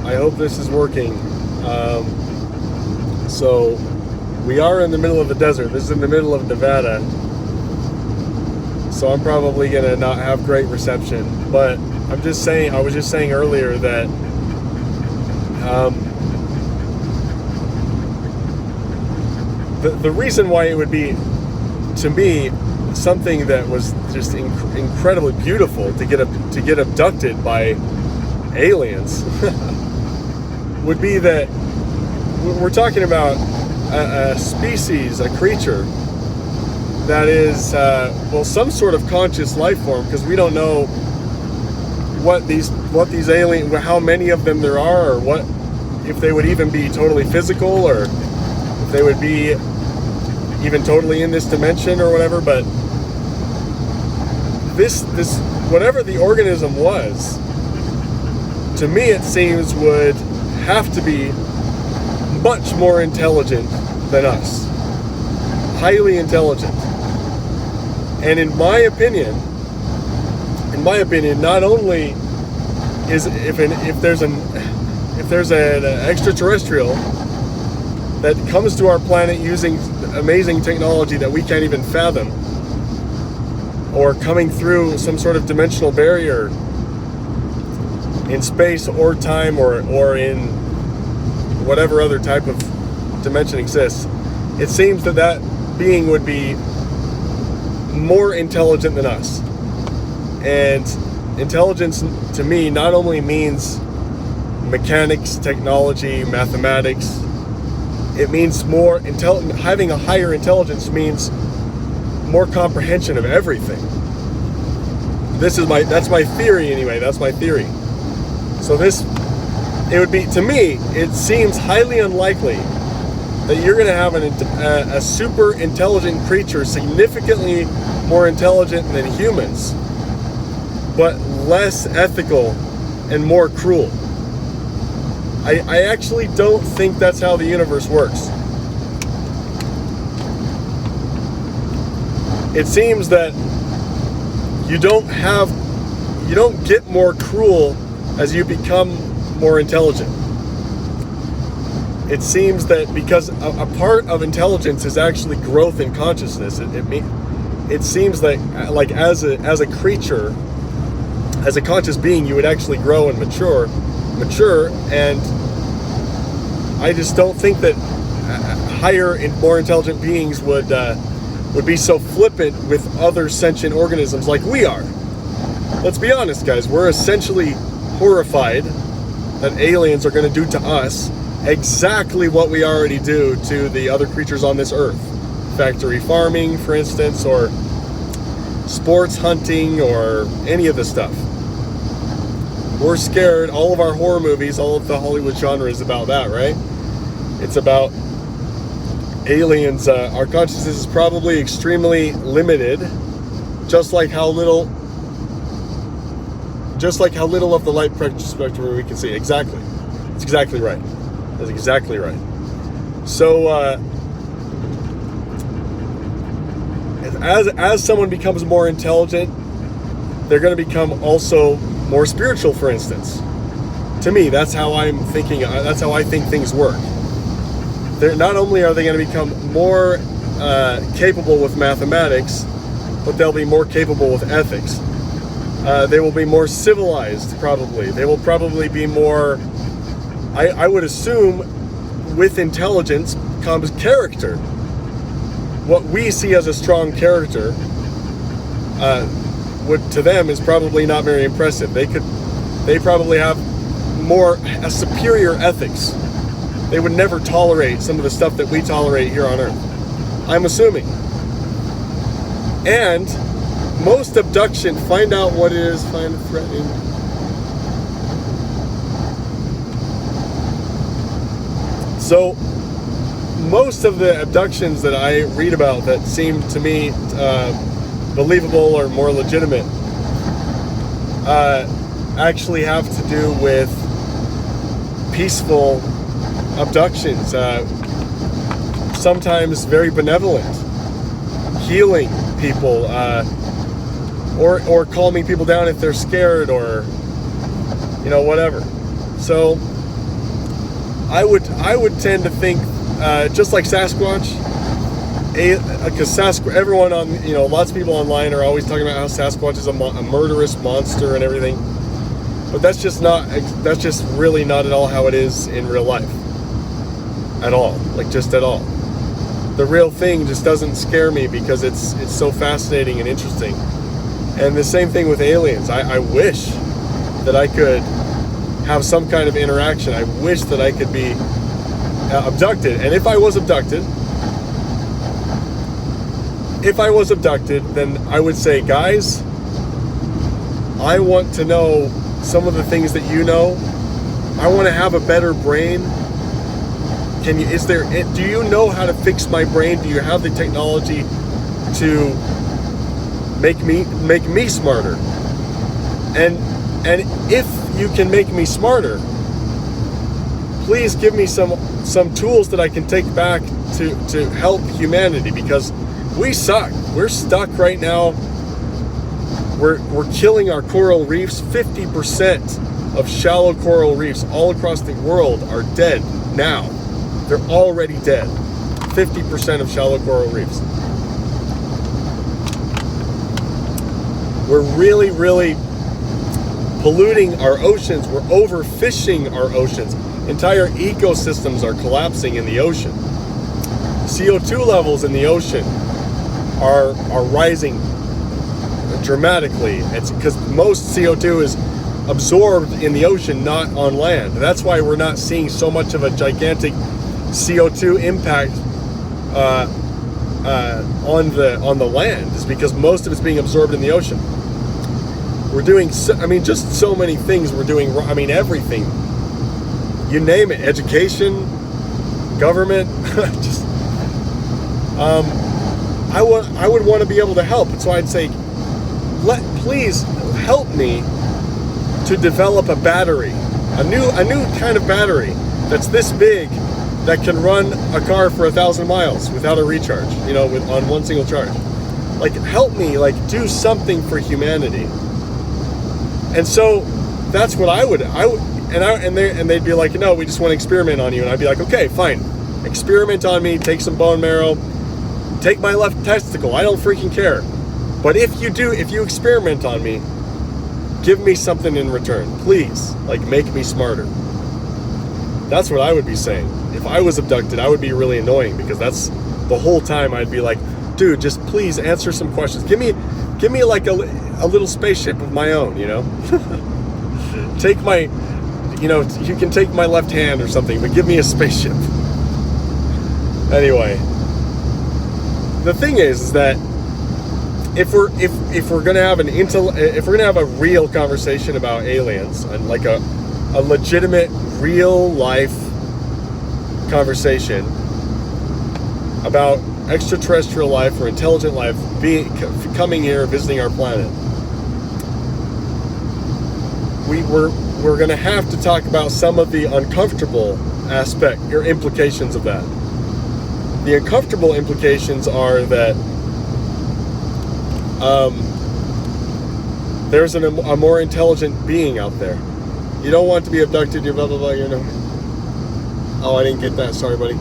I hope this is working. So we are in the middle of the desert. This is in the middle of Nevada. So I'm probably going to not have great reception. But I was just saying earlier that the reason why it would be, to me, something that was just incredibly beautiful to get abducted by aliens would be that we're talking about a species, a creature that is some sort of conscious life form, because we don't know what these aliens, how many of them there are, or what, if they would even be totally physical, or if they would be even totally in this dimension or whatever. But this whatever the organism was, to me it seems would have to be much more intelligent than us, highly intelligent. And in my opinion, not only is if there's an extraterrestrial that comes to our planet using amazing technology that we can't even fathom, or coming through some sort of dimensional barrier in space or time, or in whatever other type of dimension exists, it seems that being would be more intelligent than us. And intelligence, to me, not only means mechanics, technology, mathematics. It means more having a higher intelligence means more comprehension of everything. That's my theory anyway. That's my theory. So it would be, to me, it seems highly unlikely that you're going to have a super intelligent creature, significantly more intelligent than humans, but less ethical and more cruel. I actually don't think that's how the universe works. It seems that you don't get more cruel as you become more intelligent. It seems that because a part of intelligence is actually growth in consciousness. It seems like as a creature, as a conscious being, you would actually grow and mature, and I just don't think that higher and more intelligent beings would be so flippant with other sentient organisms like we are. Let's be honest, guys. We're essentially horrified that aliens are going to do to us exactly what we already do to the other creatures on this earth. Factory farming, for instance, or sports hunting, or any of this stuff. We're scared. All of our horror movies, all of the Hollywood genre is about that, right? It's about aliens. Our consciousness is probably extremely limited, just like how little of the light spectrum we can see. Exactly. It's exactly right. That's exactly right. So, as someone becomes more intelligent, they're going to become also more spiritual, for instance. To me, that's how I'm thinking. That's how I think things work. Not only are they going to become more capable with mathematics, but they'll be more capable with ethics. They will be more civilized, probably. They will probably be more, I would assume, with intelligence comes character. What we see as a strong character, to them is probably not very impressive. They probably have a superior ethics. They would never tolerate some of the stuff that we tolerate here on Earth. I'm assuming. And most abduction, find out what it is, find it threatening. So, most of the abductions that I read about that seem to me believable or more legitimate actually have to do with peaceful abductions, sometimes very benevolent, healing people, or calming people down if they're scared, or whatever. So I would tend to think just like Sasquatch, because everyone on, lots of people online are always talking about how Sasquatch is a murderous monster and everything, but that's just really not at all how it is in real life, at all, like just at all. The real thing just doesn't scare me because it's so fascinating and interesting. And the same thing with aliens. I wish that I could have some kind of interaction. I wish that I could be abducted. And if I was abducted, then I would say, guys, I want to know some of the things that you know. I want to have a better brain. Do you know how to fix my brain? Do you have the technology to make me smarter? And if you can make me smarter, please give me some tools that I can take back to help humanity, because we suck. We're stuck right now. We're killing our coral reefs. 50% of shallow coral reefs all across the world are dead now. They're already dead. 50% of shallow coral reefs. We're really, really polluting our oceans. We're overfishing our oceans. Entire ecosystems are collapsing in the ocean. CO2 levels in the ocean are rising dramatically. It's because most CO2 is absorbed in the ocean, not on land. That's why we're not seeing so much of a gigantic CO2 impact on the land, is because most of it's being absorbed in the ocean. We're doing just so many things we're doing. Everything, you name it, education, government, just I would want to be able to help. And so I'd say, please help me to develop a battery, a new kind of battery that's this big, that can run a car for 1,000 miles without a recharge, on one single charge. Like, help me, do something for humanity. And so that's what I would, and they'd be like, no, we just want to experiment on you. And I'd be like, okay, fine, experiment on me, take some bone marrow, take my left testicle, I don't freaking care. But if you experiment on me, give me something in return, please, make me smarter. That's what I would be saying. If I was abducted, I would be really annoying, because that's the whole time I'd be like, dude, just please answer some questions. Give me a little spaceship of my own, Take my, you can take my left hand or something, but give me a spaceship. Anyway, the thing is that if we're gonna have a real conversation about aliens, and a legitimate, real life conversation about extraterrestrial life or intelligent life coming here, visiting our planet, we're going to have to talk about some of the uncomfortable aspect or implications of that. The uncomfortable implications are that there's a more intelligent being out there. You don't want to be abducted, you're blah, blah, blah, Oh, I didn't get that. Sorry, buddy.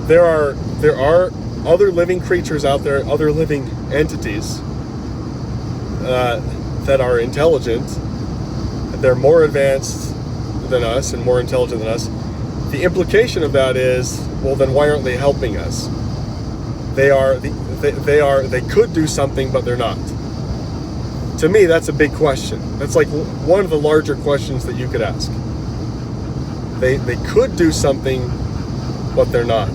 There are other living creatures out there, other living entities that are intelligent. They're more advanced than us and more intelligent than us. The implication of that is, well, then why aren't they helping us? They could do something, but they're not. To me, that's a big question. That's one of the larger questions that you could ask. They could do something, but they're not.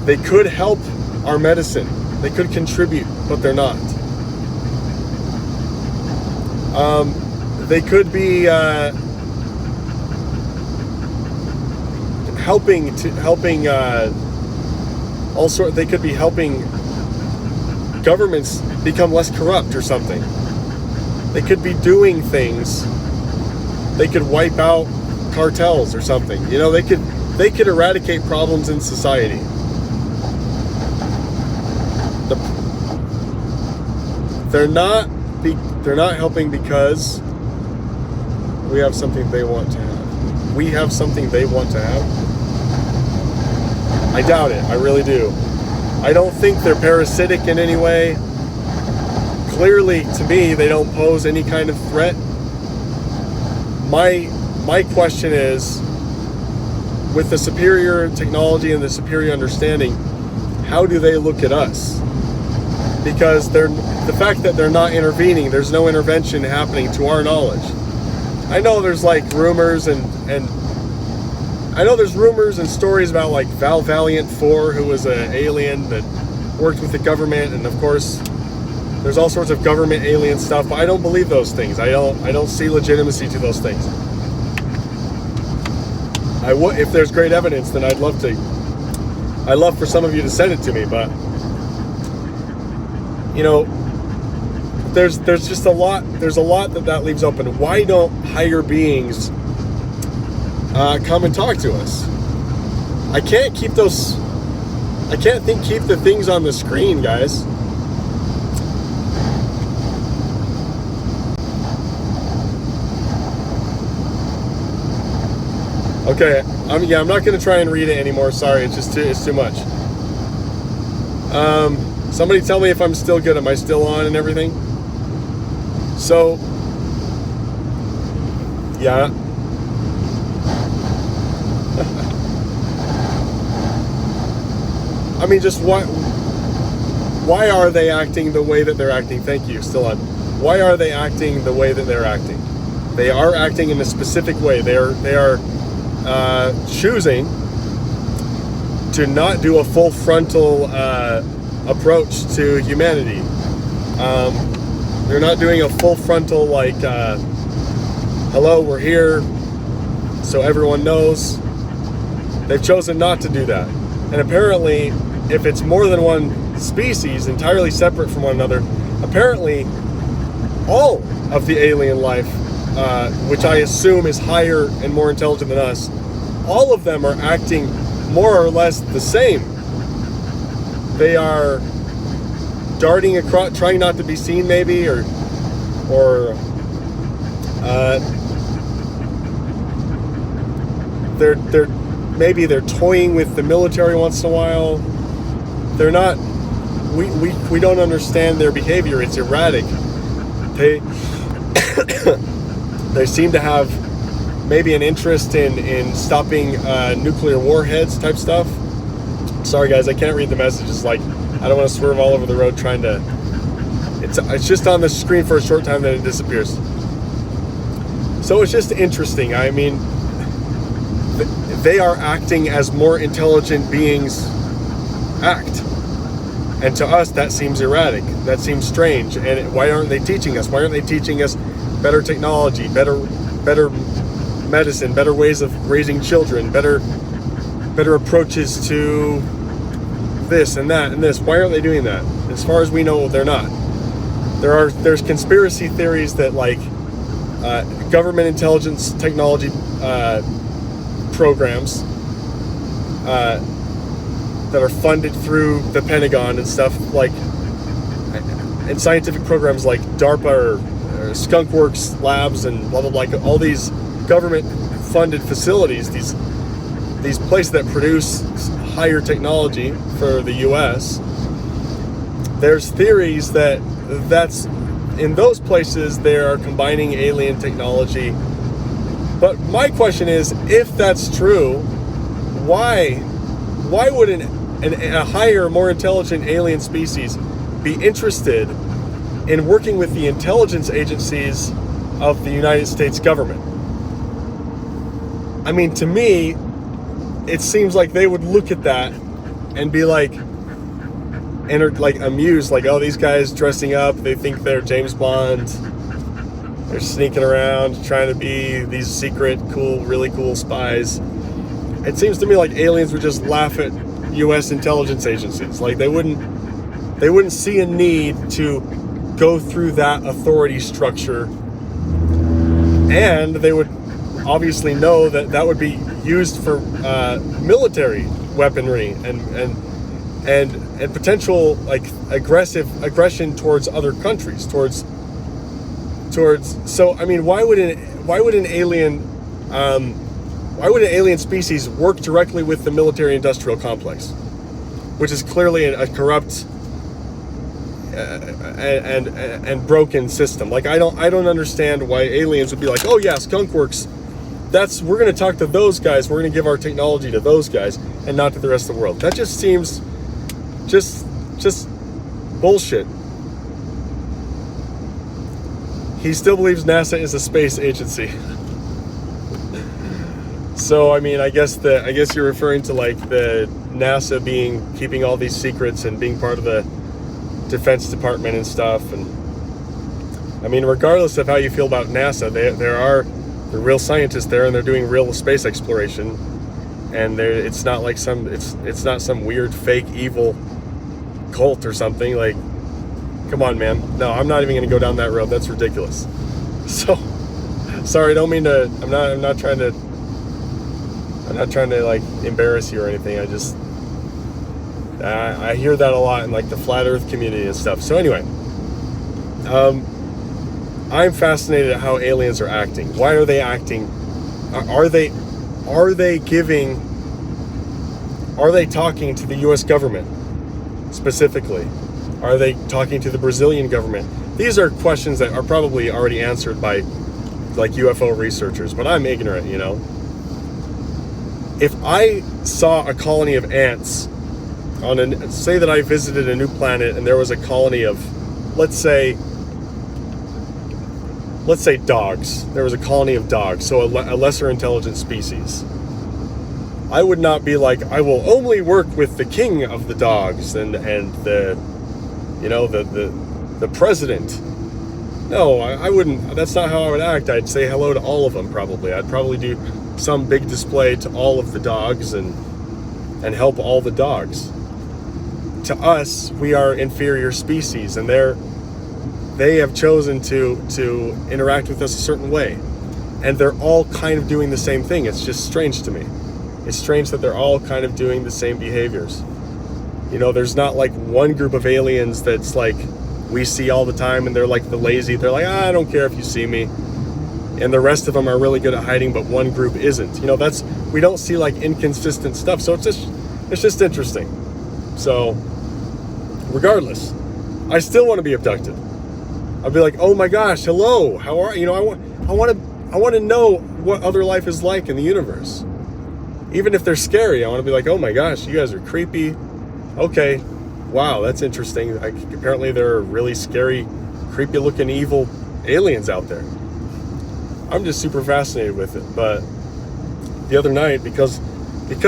They could help our medicine. They could contribute, but they're not. They could be helping all sort. They could be helping governments become less corrupt or something. They could be doing things. They could wipe out cartels or something. They could eradicate problems in society. They're not helping because we have something they want to have. We have something they want to have? I doubt it. I really do. I don't think they're parasitic in any way. Clearly, to me, they don't pose any kind of threat. My question is, with the superior technology and the superior understanding, how do they look at us? Because the fact that they're not intervening, there's no intervention happening to our knowledge. I know there's like rumors and I know there's rumors and stories about like Val Valiant 4, who was an alien that worked with the government, and of course there's all sorts of government alien stuff, but I don't believe those things. I don't see legitimacy to those things. If there's great evidence, then I'd love for some of you to send it to me, but you know, there's just a lot that leaves open. Why don't higher beings come and talk to us? I can't keep the things on the screen, guys. Okay, I'm not going to try and read it anymore. Sorry, it's too much. Somebody tell me if I'm still good. Am I still on and everything? So, yeah. I mean, just why are they acting the way that they're acting? Thank you, still on. Why are they acting the way that they're acting? They are acting in a specific way. They are choosing to not do a full frontal approach to humanity. They're not doing a full frontal like, hello, we're here, so everyone knows. They've chosen not to do that. And apparently, if it's more than one species, entirely separate from one another, apparently all of the alien life, which I assume is higher and more intelligent than us, all of them are acting more or less the same. They are darting across, trying not to be seen, maybe, or they're toying with the military once in a while. They're not. We don't understand their behavior. It's erratic. They seem to have maybe an interest in stopping nuclear warheads type stuff. Sorry guys, I can't read the messages. Like, I don't want to swerve all over the road trying to. It's just on the screen for a short time, then it disappears. So it's just interesting. I mean, they are acting as more intelligent beings act. And to us, that seems erratic. That seems strange. And why aren't they teaching us? Why aren't they teaching us better technology, better medicine, better ways of raising children, better approaches to this and that and this? Why aren't they doing that? As far as we know, they're not. There's conspiracy theories that like government intelligence technology programs that are funded through the Pentagon and stuff, like, and scientific programs like DARPA or Skunk Works labs and blah blah blah, all these government funded facilities, these places that produce higher technology for the US. There's theories that's in those places they are combining alien technology. But my question is, if that's true, why would a higher, more intelligent alien species be interested in working with the intelligence agencies of the United States government? I mean, to me, it seems like they would look at that and be like, and like amused, like, oh, these guys dressing up, they think they're James Bond. They're sneaking around, trying to be these secret, cool, really cool spies. It seems to me like aliens would just laugh at U.S. intelligence agencies. Like, they wouldn't see a need to go through that authority structure, and they would obviously know that would be used for military weaponry and potential like aggression towards other countries, towards towards. So I mean, why would an alien species work directly with the military-industrial complex, which is clearly a corrupt and broken system? Like I don't understand why aliens would be like, oh yeah, Skunk Works. We're going to talk to those guys. We're going to give our technology to those guys and not to the rest of the world. That just seems just bullshit. He still believes NASA is a space agency. So I mean, I guess you're referring to like the NASA keeping all these secrets and being part of the Defense Department and stuff. And I mean, regardless of how you feel about NASA, they're real scientists there, and they're doing real space exploration. And it's not like it's not some weird fake evil cult or something. Like, come on, man. No, I'm not even going to go down that road. That's ridiculous. So, sorry, don't mean to. I'm not trying to like embarrass you or anything. I hear that a lot in like the flat Earth community and stuff. So anyway, I'm fascinated at how aliens are acting. Why are they acting? Are they talking to the U.S. government specifically? Are they talking to the Brazilian government? These are questions that are probably already answered by like UFO researchers, but I'm ignorant, you know. If I saw a colony of ants say that I visited a new planet and there was a colony of, let's say dogs. There was a colony of dogs, so a lesser intelligent species. I would not be like, I will only work with the king of the dogs and the, you know, the president. No, I wouldn't. That's not how I would act. I'd say hello to all of them, probably. I'd probably do some big display to all of the dogs and help all the dogs. To us, we are inferior species, and they have chosen to interact with us a certain way. And they're all kind of doing the same thing. It's just strange to me. It's strange that they're all kind of doing the same behaviors. You know, there's not like one group of aliens that's like we see all the time and they're like the lazy. They're like, I don't care if you see me. And the rest of them are really good at hiding, but one group isn't. You know, we don't see like inconsistent stuff. So it's just interesting. So regardless, I still want to be abducted. I'd be like, oh my gosh, hello, how are you? You know, I want to know what other life is like in the universe. Even if they're scary, I want to be like, oh my gosh, you guys are creepy. Okay, wow, that's interesting. Apparently there are really scary, creepy looking evil aliens out there. I'm just super fascinated with it. But the other night, because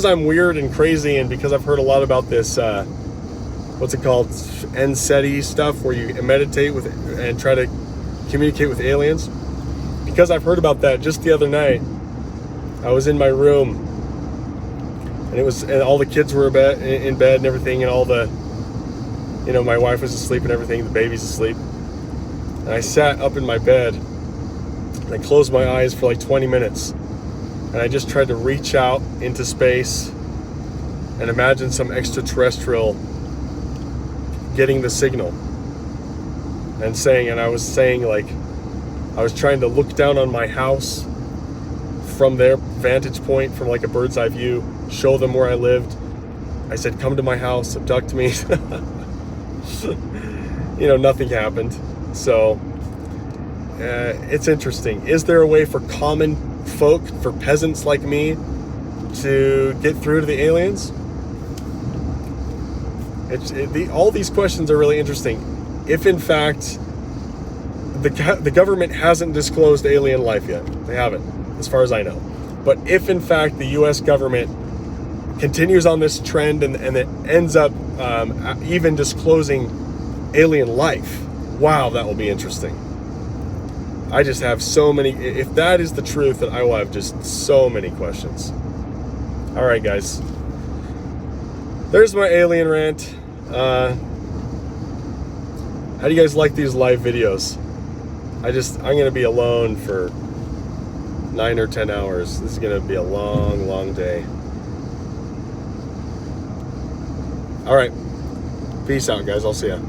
I'm weird and crazy, and because I've heard a lot about this, what's it called, NSETI stuff, where you meditate with and try to communicate with aliens. Because I've heard about that, just the other night, I was in my room, and all the kids were in bed and everything, and all the, you know, my wife was asleep and everything, the baby's asleep, and I sat up in my bed, and I closed my eyes for like 20 minutes, and I just tried to reach out into space and imagine some extraterrestrial getting the signal and I was saying like, I was trying to look down on my house from their vantage point, from like a bird's eye view, show them where I lived. I said, come to my house, abduct me. You know, nothing happened. So it's interesting. Is there a way for common folk, for peasants like me, to get through to the aliens? All these questions are really interesting. If in fact the government hasn't disclosed alien life yet, they haven't, as far as I know. But if in fact the U.S. government continues on this trend and it ends up even disclosing alien life, wow, that will be interesting. I just have so many. If that is the truth, then I will have just so many questions. All right, guys. There's my alien rant. How do you guys like these live videos? I'm going to be alone for 9 or 10 hours. This is going to be a long, long day. All right. Peace out, guys. I'll see ya.